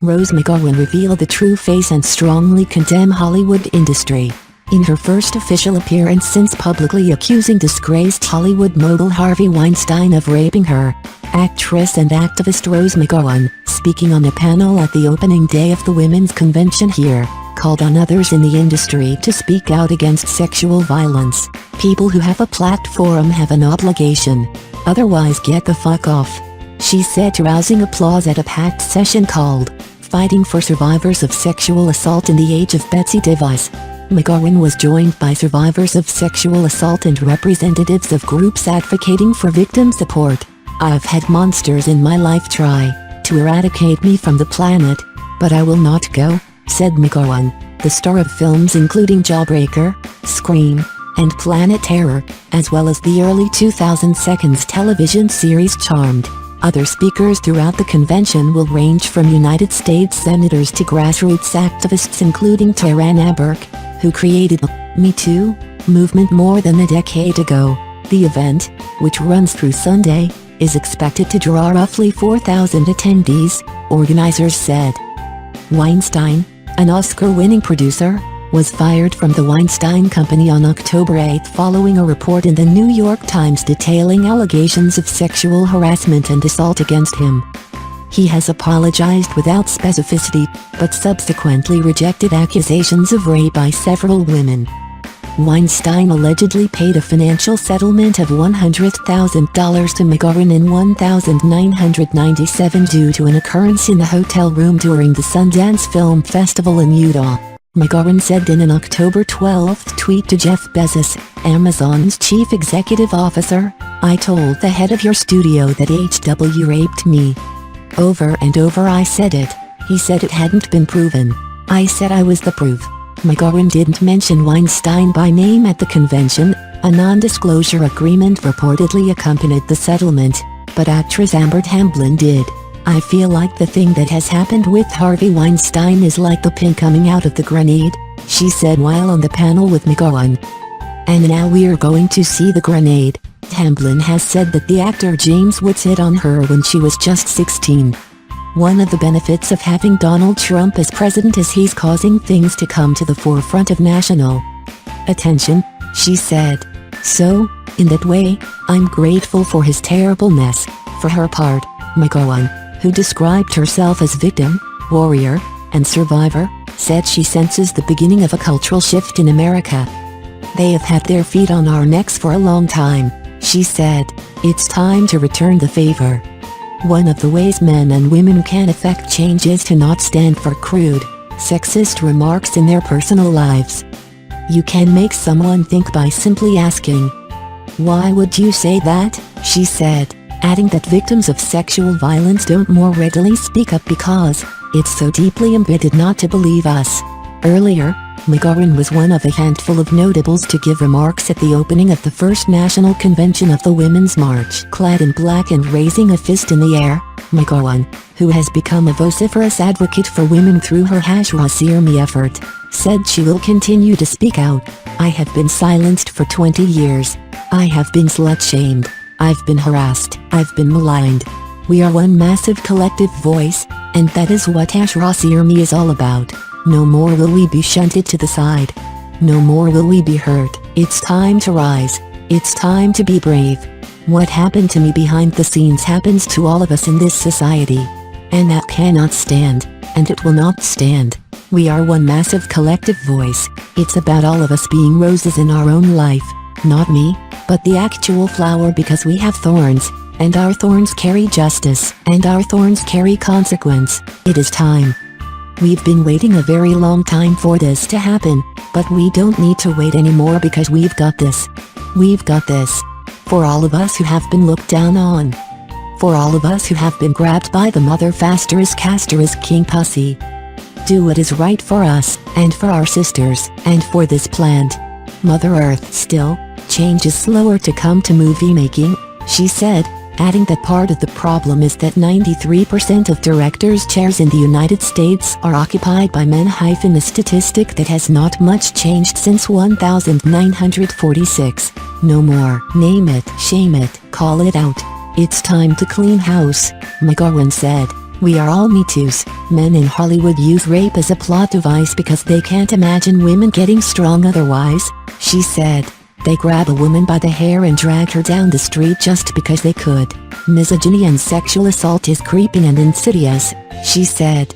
Rose McGowan revealed the true face and strongly condemn Hollywood industry. In her first official appearance since publicly accusing disgraced Hollywood mogul Harvey Weinstein of raping her, actress and activist Rose McGowan, speaking on a panel at the opening day of the Women's Convention here, called on others in the industry to speak out against sexual violence. People who have a platform have an obligation. Otherwise get the fuck off, she said, rousing applause at a packed session called Fighting for Survivors of Sexual Assault in the Age of Betsy DeVos. McGowan was joined by survivors of sexual assault and representatives of groups advocating for victim support. I've had monsters in my life try to eradicate me from the planet, but I will not go, said McGowan, the star of films including Jawbreaker, Scream, and Planet Terror, as well as the early 2000s television series Charmed. Other speakers throughout the convention will range from United States senators to grassroots activists including Tarana Burke, who created the Me Too movement more than a decade ago. The event, which runs through Sunday, is expected to draw roughly 4,000 attendees, organizers said. Weinstein, an Oscar-winning producer, was fired from the Weinstein Company on October 8 following a report in the New York Times detailing allegations of sexual harassment and assault against him. He has apologized without specificity, but subsequently rejected accusations of rape by several women. Weinstein allegedly paid a financial settlement of $100,000 to McGowan in 1997 due to an occurrence in the hotel room during the Sundance Film Festival in Utah. McGowan said in an October 12 tweet to Jeff Bezos, Amazon's chief executive officer, "I told the head of your studio that HW raped me. Over and over I said it. He said it hadn't been proven. I said I was the proof." McGowan didn't mention Weinstein by name at the convention. A non-disclosure agreement reportedly accompanied the settlement, but actress Amber Tamblyn did. "I feel like the thing that has happened with Harvey Weinstein is like the pin coming out of the grenade," she said while on the panel with McGowan. "And now we're going to see the grenade." Tamblyn has said that the actor James Woods hit on her when she was just 16. "One of the benefits of having Donald Trump as president is he's causing things to come to the forefront of national attention," she said. "So, in that way, I'm grateful for his terribleness." For her part, McGowan, who described herself as victim, warrior, and survivor, said she senses the beginning of a cultural shift in America. "They have had their feet on our necks for a long time," she said. "It's time to return the favor. One of the ways men and women can affect change is to not stand for crude, sexist remarks in their personal lives. You can make someone think by simply asking, 'Why would you say that?'" she said, adding that victims of sexual violence don't more readily speak up because it's so deeply embedded not to believe us. Earlier, McGowan was one of a handful of notables to give remarks at the opening of the first national convention of the Women's March. Clad in black and raising a fist in the air, McGowan, who has become a vociferous advocate for women through her #RaCierMe effort, said she will continue to speak out. "I have been silenced for 20 years. I have been slut-shamed. I've been harassed. I've been maligned. We are one massive collective voice, and that is what #RaCierMe is all about. No more will we be shunted to the side. No more will we be hurt. It's time to rise. It's time to be brave. What happened to me behind the scenes happens to all of us in this society. And that cannot stand, and it will not stand. We are one massive collective voice. It's about all of us being roses in our own life, not me, but the actual flower, because we have thorns, and our thorns carry justice, and our thorns carry consequence. It is time. We've been waiting a very long time for this to happen, but we don't need to wait anymore because we've got this. We've got this. For all of us who have been looked down on. For all of us who have been grabbed by the mother *** king pussy. Do what is right for us, and for our sisters, and for this plant. Mother Earth. Still, change is slower to come to movie making, she said, adding that part of the problem is that 93% of directors' chairs in the United States are occupied by men. A statistic that has not much changed since 1946. No more. Name it, shame it, call it out. It's time to clean house, McGowan said. "We are all Me Too's. Men in Hollywood use rape as a plot device because they can't imagine women getting strong otherwise," she said. "They grab a woman by the hair and drag her down the street just because they could. Misogyny and sexual assault is creeping and insidious," she said.